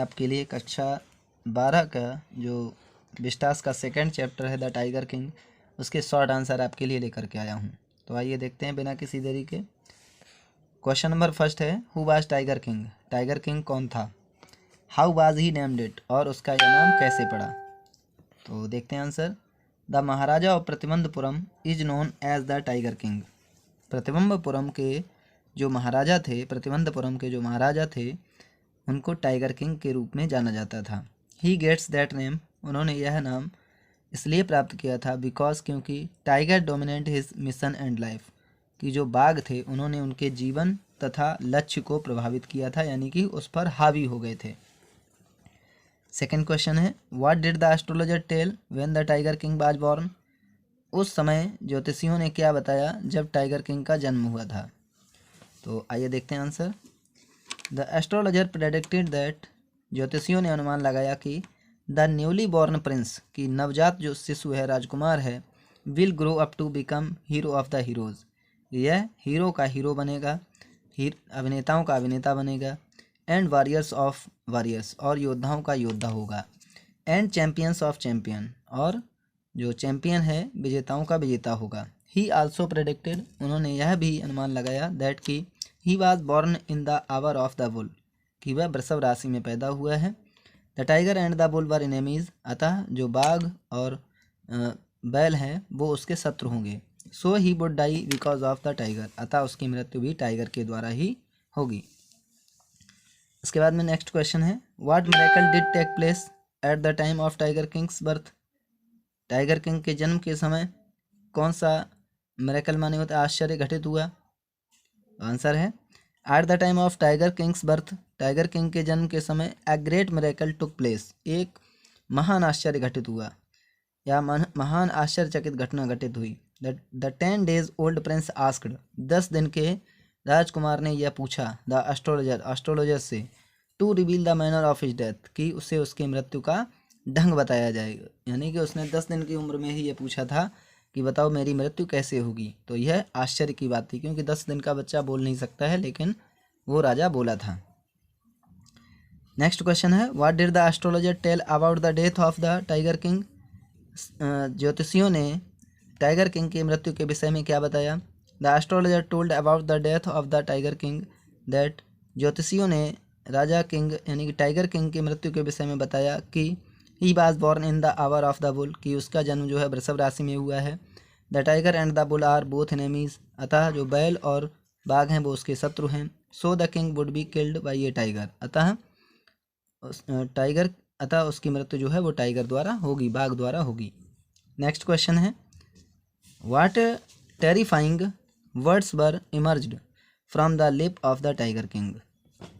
आपके लिए कक्षा 12 का जो विस्टास का सेकंड चैप्टर है द टाइगर किंग, उसके शॉर्ट आंसर आपके लिए लेकर के आया हूँ। तो आइए देखते हैं बिना किसी देरी के। क्वेश्चन नंबर फर्स्ट है, who was tiger king? Tiger king कौन था? How was he named it? और उसका यह नाम कैसे पड़ा? तो देखते हैं answer. The maharaja of Pratibandhapuram is known as the tiger king. Pratibandhapuram के जो महाराजा थे, प्रतिबंधपुरम के जो महाराजा थे, उनको टाइगर किंग के रूप में जाना जाता था। ही गेट्स दैट नेम, उन्होंने यह नाम इसलिए प्राप्त किया था बिकॉज, क्योंकि tiger dominate his mission and life, कि जो बाघ थे उन्होंने उनके जीवन तथा लक्ष्य को प्रभावित किया था, यानी कि उस पर हावी हो गए थे। सेकेंड क्वेश्चन है, what did the astrologer tell when the tiger king was born? उस समय ज्योतिषियों ने क्या बताया जब टाइगर किंग का जन्म हुआ था? तो आइए देखते हैं answer. The astrologer predicted that, ज्योतिषियों ने अनुमान लगाया कि द न्यूली बॉर्न प्रिंस, की नवजात जो शिशु है, राजकुमार है, will grow up to become hero of the heroes, यह हीरो का हीरो बनेगा, अभिनेताओं का अभिनेता बनेगा, एंड वॉरियर्स ऑफ वॉरियर्स, और योद्धाओं का योद्धा होगा, एंड चैम्पियंस ऑफ चैम्पियन, और जो चैम्पियन है विजेताओं का विजेता होगा। ही आल्सो प्रेडिक्टेड, उन्होंने यह भी अनुमान लगाया दैट कि he was born in the hour of the bull, कि वह वृषभ राशि में पैदा हुआ है। The tiger and the bull were enemies, अतः जो बाघ और बैल हैं वो उसके शत्रु होंगे। So he would die because of the tiger, अतः उसकी मृत्यु भी टाइगर के द्वारा ही होगी। इसके बाद में नेक्स्ट क्वेश्चन है, what miracle did take place at the time of tiger king's birth? Tiger king के जन्म के समय कौन सा मिरेकल माने होता है आश्चर्य घटित हुआ? आंसर है, eight the time of tiger king's birth, tiger king के जन्म के समय a great miracle took place, एक महान आश्चर्य घटित हुआ या महान आश्चर्यचकित घटना घटित हुई। The 10 days old prince asked, 10 दिन के राजकुमार ने यह पूछा, द एस्ट्रोलॉजर से, to reveal the manner of his death, कि उसे उसकी मृत्यु का ढंग बताया जाएगा, यानी कि उसने 10 दिन की उम्र में ही ये पूछा था कि बताओ मेरी मृत्यु कैसे होगी। तो यह आश्चर्य की बात थी, क्योंकि 10 दिन का बच्चा बोल नहीं सकता है, लेकिन वो राजा बोला था। नेक्स्ट क्वेश्चन है, what did the astrologer tell about the death of the tiger king? ज्योतिषियों ने टाइगर किंग की मृत्यु के विषय में क्या बताया? The astrologer told about the death of the tiger king that, ज्योतिषियों ने राजा किंग यानी कि टाइगर किंग की मृत्यु के विषय में बताया कि he was born in the hour of the bull, कि उसका जन्म जो है वृषभ राशि में हुआ है। The tiger and the bull are both enemies, अतः जो बैल और बाघ हैं वो उसके शत्रु हैं। So the king would be killed by a tiger, अतः उसकी मृत्यु जो है वो टाइगर द्वारा होगी, बाघ द्वारा होगी। नेक्स्ट क्वेश्चन है, what terrifying words were emerged from the lip of the tiger king?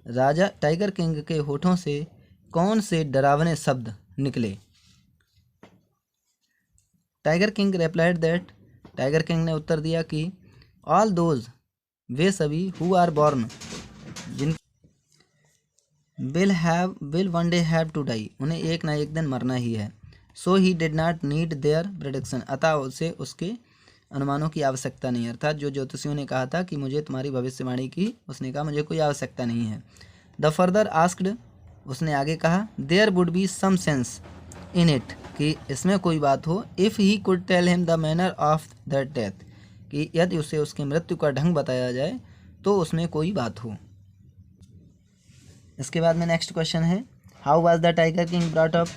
राजा टाइगर किंग के होठों से कौन से डरावने शब्द निकले? Tiger king replied that, tiger king ने उत्तर दिया कि ऑल दोज, वे सभी, हु आर बॉर्न, जिन will one day have to die, उन्हें एक ना एक दिन मरना ही है। So he did not need their prediction, अतः उसे उसके अनुमानों की आवश्यकता नहीं है, अर्थात जो ज्योतिषियों ने कहा था कि मुझे तुम्हारी भविष्यवाणी की, उसने कहा मुझे कोई आवश्यकता नहीं है। द फर्दर आस्क्ड, उसने आगे कहा, there would be some sense in it, कि इसमें कोई बात हो, if he could tell him the manner of that death, कि यदि उसे उसकी मृत्यु का ढंग बताया जाए तो उसमें कोई बात हो। इसके बाद में नेक्स्ट क्वेश्चन है, how was the tiger king brought up?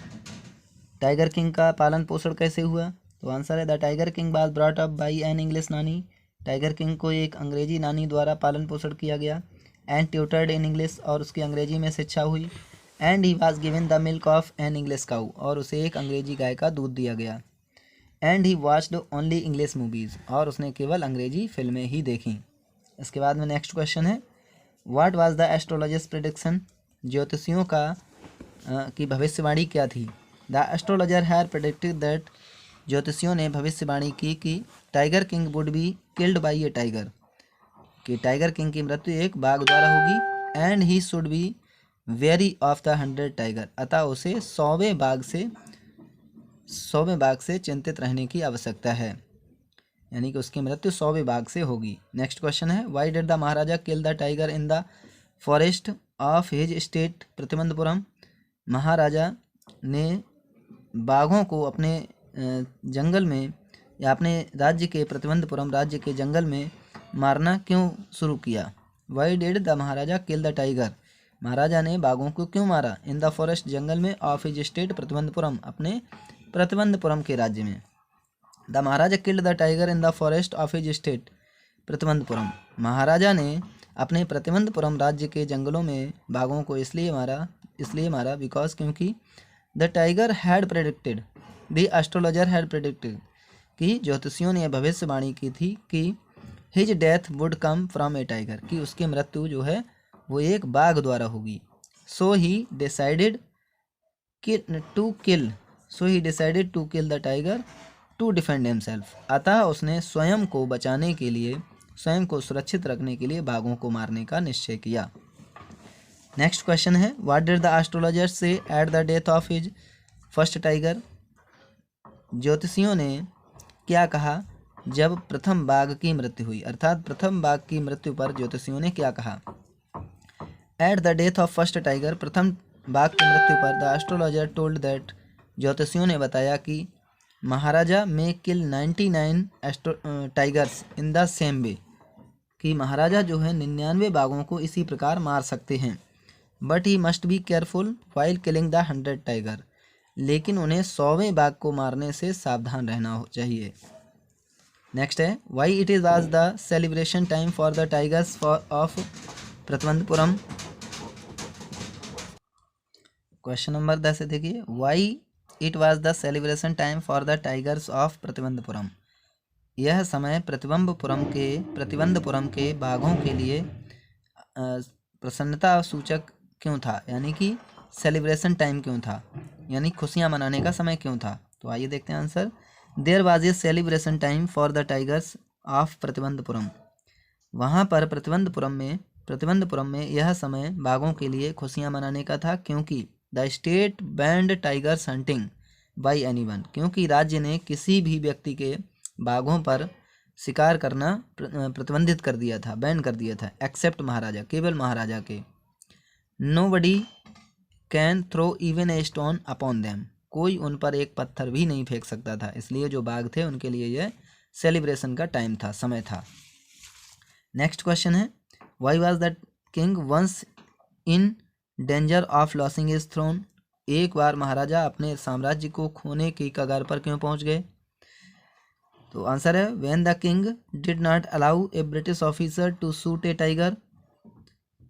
Tiger king का पालन पोषण कैसे हुआ? तो आंसर है, the tiger king was brought up by an English नानी, टाइगर किंग को एक अंग्रेजी नानी द्वारा पालन पोषण किया गया। एंड ट्यूटर्ड इन इंग्लिश, और उसकी अंग्रेजी में शिक्षा हुई। And he was given the milk of an English cow, और उसे एक अंग्रेजी गाय का दूध दिया गया। And he watched only English movies, और उसने केवल अंग्रेजी फिल्में ही देखीं। इसके बाद में नेक्स्ट क्वेश्चन है, what was the astrologer's prediction? ज्योतिषियों की भविष्यवाणी क्या थी? The astrologer had predicted that, ज्योतिषियों ने भविष्यवाणी की कि tiger king would be killed by a tiger, कि टाइगर किंग की मृत्यु एक बाघ द्वारा होगी। And he should be very of the 100 tiger, अतः उसे 100वें बाघ से चिंतित रहने की आवश्यकता है, यानी कि उसकी मृत्यु 100वें बाघ से होगी। नेक्स्ट क्वेश्चन है, why did the maharaja kill the tiger in the forest of his state Pratibandhapuram? महाराजा ने बाघों को अपने जंगल में या अपने राज्य के प्रतिबंधपुरम राज्य के जंगल में मारना क्यों शुरू किया? Why did the maharaja kill the tiger? महाराजा ने बाघों को क्यों मारा? इन द फॉरेस्ट जंगल में ऑफ हिज स्टेट प्रतिबंधपुरम अपने प्रतिबंधपुरम के राज्य में। The maharaja killed the tiger in the forest of his state Pratibandhapuram. महाराजा ने अपने प्रतिबंधपुरम राज्य के जंगलों में बाघों को इसलिए मारा बिकॉज क्योंकि the tiger had predicted the astrologer had predicted कि ज्योतिषियों ने भविष्यवाणी की थी कि his death would come from A tiger कि उसकी मृत्यु जो है वो एक बाघ द्वारा होगी। So he decided to kill the tiger to defend himself. अतः उसने स्वयं को बचाने के लिए, स्वयं को सुरक्षित रखने के लिए बाघों को मारने का निश्चय किया। नेक्स्ट क्वेश्चन है what did the astrologer say at the death of his first tiger? ज्योतिषियों ने क्या कहा जब प्रथम बाघ की मृत्यु हुई, अर्थात प्रथम बाघ की मृत्यु पर ज्योतिषियों ने क्या कहा? Eight the death of first tiger, प्रथम बाघ की मृत्यु पर द एस्ट्रोलॉजर टोल्ड दैट, ज्योतिषियों ने बताया कि महाराजा में किल 99 tigers in the same way कि महाराजा जो है 99 बाघों को इसी प्रकार मार सकते हैं। But he must be careful while killing the 100 tiger, लेकिन उन्हें 100वें बाघ को मारने से सावधान रहना चाहिए। नेक्स्ट है वाई इट इज आज the celebration time for the tigers of Pratibandapuram. Question number 10 है, देखिए why it was the celebration time for the tigers of Pratibandapuram. यह समय प्रतिबंधपुरम के बाघों के लिए प्रसन्नता सूचक क्यों था, यानी कि सेलिब्रेशन टाइम क्यों था, यानी खुशियां मनाने का समय क्यों था? तो आइए देखते हैं answer. There was a celebration time for the tigers of Pratibandapuram. वहाँ पर प्रतिबंधपुरम में यह समय बाघों के लिए खुशियां मनाने का था, क्योंकि the state band tigers hunting bye anyone, क्योंकि राज्य ने किसी भी व्यक्ति के बाघों पर शिकार करना प्रतिबंधित कर दिया था, बैन कर दिया था, एक्सेप्ट महाराजा, केवल महाराजा के। Nobody can throw even a stone upon them, कोई उन पर एक पत्थर भी नहीं फेंक सकता था, इसलिए जो बाघ थे उनके लिए यह सेलिब्रेशन का टाइम था, समय था। नेक्स्ट क्वेश्चन है why was the king once in danger of losing his throne. एक बार महाराजा अपने साम्राज्य को खोने की कगार पर क्यों पहुंच गए? तो आंसर है when the king did not allow a British officer to shoot a tiger.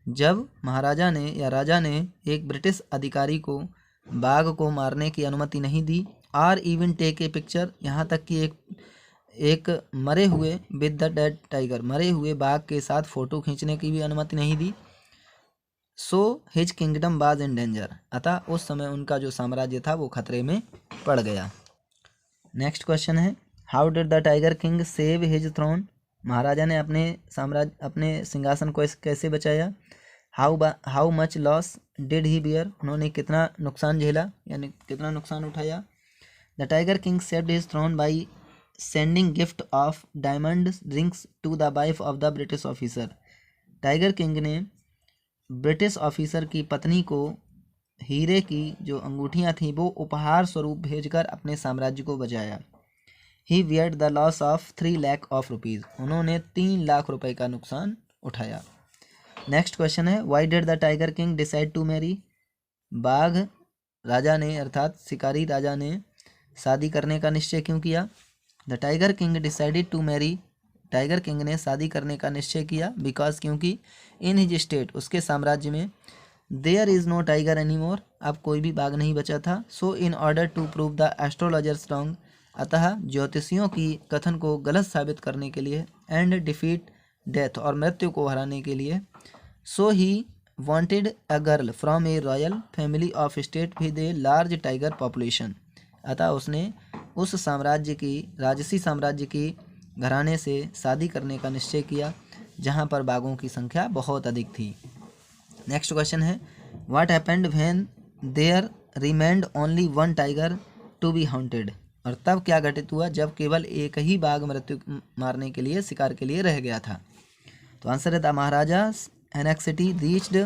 जब महाराजा ने या राजा ने एक ब्रिटिश अधिकारी को बाघ को मारने की अनुमति नहीं दी, or even take a picture, यहाँ तक कि एक मरे हुए विद द डेड टाइगर, मरे हुए बाघ के साथ फोटो खींचने की भी अनुमति नहीं दी। So his kingdom was in danger, अतः उस समय उनका जो साम्राज्य था वो खतरे में पड़ गया। नेक्स्ट क्वेश्चन है how did the tiger king save his throne. महाराजा ने अपने सिंहासन को कैसे बचाया? How much loss did he bear, उन्होंने कितना नुकसान झेला, यानी कितना नुकसान उठाया? The tiger king saved his throne by sending gift of diamond rings to the wife of the British officer. Tiger king ने ब्रिटिश ऑफिसर की पत्नी को हीरे की जो अंगूठियां थीं वो उपहार स्वरूप भेजकर अपने साम्राज्य को बचाया। He beared the loss of 3 lakh of rupees, उन्होंने 3 लाख रुपए का नुकसान उठाया। नेक्स्ट क्वेश्चन है why did the tiger king decide to marry. बाघ राजा ने अर्थात शिकारी राजा ने शादी करने का निश्चय क्यों किया? The tiger king decided to marry, tiger king ने शादी करने का निश्चय किया बिकॉज क्योंकि इन हिज स्टेट, उसके साम्राज्य में there is no tiger any more, अब कोई भी बाघ नहीं बचा था। So in order to prove the astrologers wrong, अतः ज्योतिषियों की कथन को गलत साबित करने के लिए, एंड डिफीट डेथ, और मृत्यु को हराने के लिए। So he wanted a girl from a royal family of state with a large tiger population, अतः उसने उस साम्राज्य की, राजसी साम्राज्य की घराने से शादी करने का निश्चय किया जहां पर बाघों की संख्या बहुत अधिक थी। नेक्स्ट क्वेश्चन है what happened when there remained only 1 tiger to be haunted, और तब क्या घटित हुआ जब केवल एक ही बाघ मृत्यु मारने के लिए, शिकार के लिए रह गया था? तो आंसर है the Maharaja anxiety reached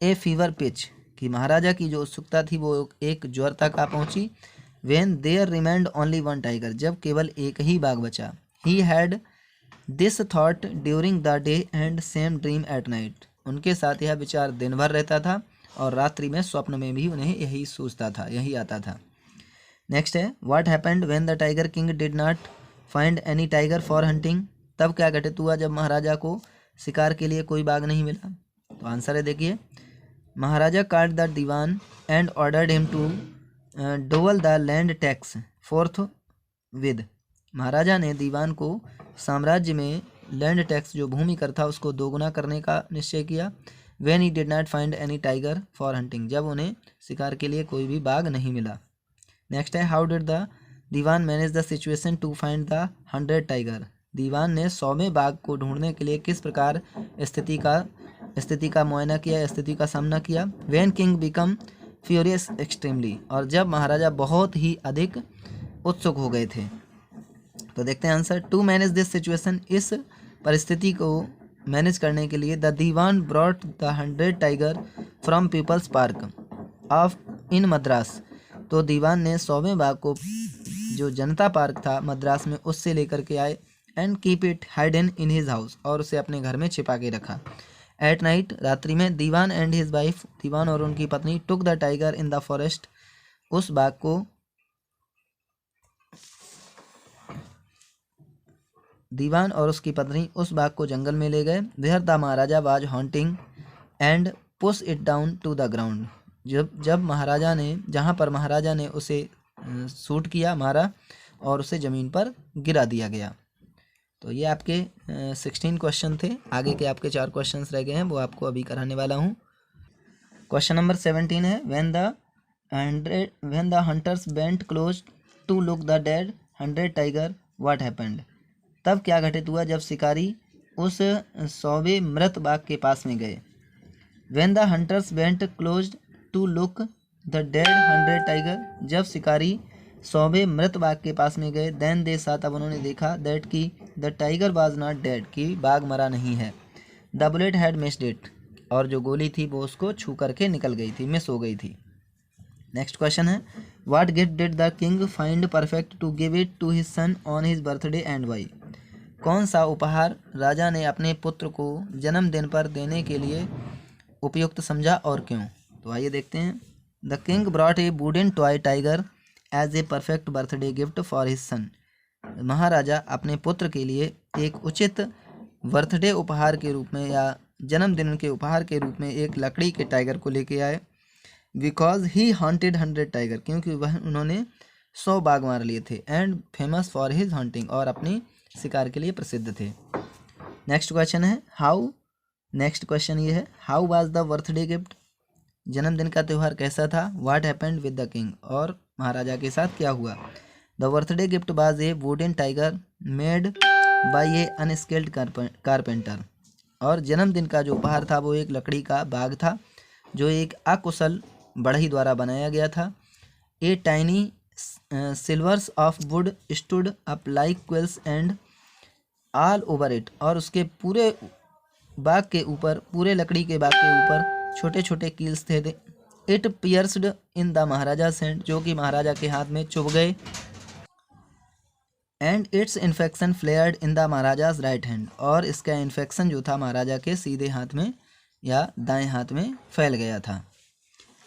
A fever pitch, कि महाराजा की जो उत्सुकता थी वो एक ज्वर तक आ पहुंची। When there remained only one tiger, जब केवल एक ही बाघ बचा। He had this thought during the day and same dream at night, उनके साथ यह विचार दिन भर रहता था और रात्रि में स्वप्न में भी उन्हें यही सूझता था, यही आता था। नेक्स्ट है what happened when the tiger king did not find any tiger for hunting, तब क्या घटित हुआ जब महाराजा को शिकार के लिए कोई बाघ नहीं मिला। तो आंसर है देखिए, maharaja cut the dewan and ordered him to double the land tax forthwith, महाराजा ने दीवान को साम्राज्य में लैंड टैक्स जो भूमि कर था उसको दोगुना करने का निश्चय किया। When he did not find any tiger for hunting, जब उन्हें शिकार के लिए कोई भी बाघ नहीं मिला। नेक्स्ट है how did the dewan manage the situation to find the 100 tiger, दीवान ने 100वें बाघ को ढूंढने के लिए किस प्रकार स्थिति का मुआयना किया, स्थिति का सामना किया। When king become furious extremely, और जब महाराजा बहुत ही अधिक उत्सुक हो गए थे। तो देखते हैं answer, to manage this situation, इस परिस्थिति को मैनेज करने के लिए the dewan brought the 100 tiger from People's Park of in Madras, तो दीवान ने 100वें बाघ को जो जनता पार्क था मद्रास में उससे लेकर के आए। And keep it hidden in his house, और उसे अपने घर में छिपा के रखा। एट नाइट, रात्रि में, दीवान एंड हिज वाइफ, दीवान और उनकी पत्नी, took the tiger in the forest, उस बाघ को, दीवान और उसकी पत्नी उस बाघ को जंगल में ले गए। Where the maharaja was haunting and push it down to the ground, जब महाराजा ने, जहाँ पर महाराजा ने उसे शूट किया, मारा और उसे ज़मीन पर गिरा दिया गया। तो ये आपके 16 क्वेश्चन थे। आगे के आपके 4 क्वेश्चन रह गए हैं, वो आपको अभी कराने वाला हूँ। क्वेश्चन नंबर 17 है when the hunters bent close to look the dead 100 tiger what happened, तब क्या घटित हुआ जब शिकारी उस 100वें मृत बाघ के पास में गए। When the hunters bent close to look the dead 100 tiger, जब शिकारी 100वें मृत बाघ के पास में गए। देन दे सा, तब उन्होंने देखा, दैट की the tiger was not dead, कि बाघ मरा नहीं है। The bullet had missed it, और जो गोली थी वो उसको छू करके निकल गई थी, मिस हो गई थी। नेक्स्ट क्वेश्चन है what gift did the king find perfect to give it to his son on his birthday and why, कौन सा उपहार राजा ने अपने पुत्र को जन्मदिन पर देने के लिए उपयुक्त समझा और क्यों। तो आइए देखते हैं। The king brought a wooden toy tiger as a perfect birthday gift for his son, महाराजा अपने पुत्र के लिए एक उचित बर्थडे उपहार के रूप में या जन्मदिन के उपहार के रूप में एक लकड़ी के टाइगर को लेके आए। बिकॉज ही हॉन्टेड 100 टाइगर, क्योंकि वह उन्होंने 100 बाघ मार लिए थे। And famous for his hunting, और अपनी शिकार के लिए प्रसिद्ध थे। नेक्स्ट क्वेश्चन है नेक्स्ट क्वेश्चन ये है how was the birthday gift, जन्मदिन का त्यौहार कैसा था। What happened with the king, और महाराजा के साथ क्या हुआ। The birthday gift was a wooden tiger made by A unskilled carpenter, और जन्मदिन का जो उपहार था वो एक लकड़ी का बाग था जो एक अकुशल बढ़ई द्वारा बनाया गया था। A tiny silvers of would stood up like quills and all over it, और उसके पूरे बाग के ऊपर, पूरे लकड़ी के बाग के ऊपर छोटे छोटे कील्स थे। It pierced in the maharaja hand, जो कि महाराजा के हाथ में चुभ गए। And its infection flared in the maharaja's right hand, और इसका इन्फेक्शन जो था महाराजा के सीधे हाथ में या दाएं हाथ में फैल गया था।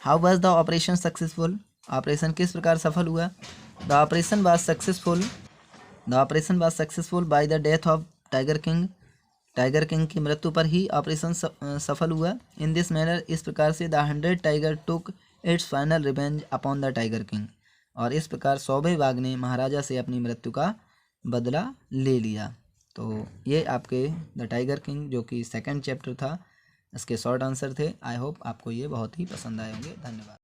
How was the operation successful, operation किस प्रकार सफल हुआ। The operation was successful by the death of tiger king, tiger king की मृत्यु पर ही ऑपरेशन सफल हुआ। इन दिस मैनर, इस प्रकार से the 100 tiger took its final revenge upon the tiger king, और इस प्रकार 100वें बाघ ने महाराजा से अपनी मृत्यु का बदला ले लिया। तो ये आपके द टाइगर किंग जो कि 2nd चैप्टर था, इसके शॉर्ट आंसर थे। आई होप आपको ये बहुत ही पसंद आए होंगे। धन्यवाद।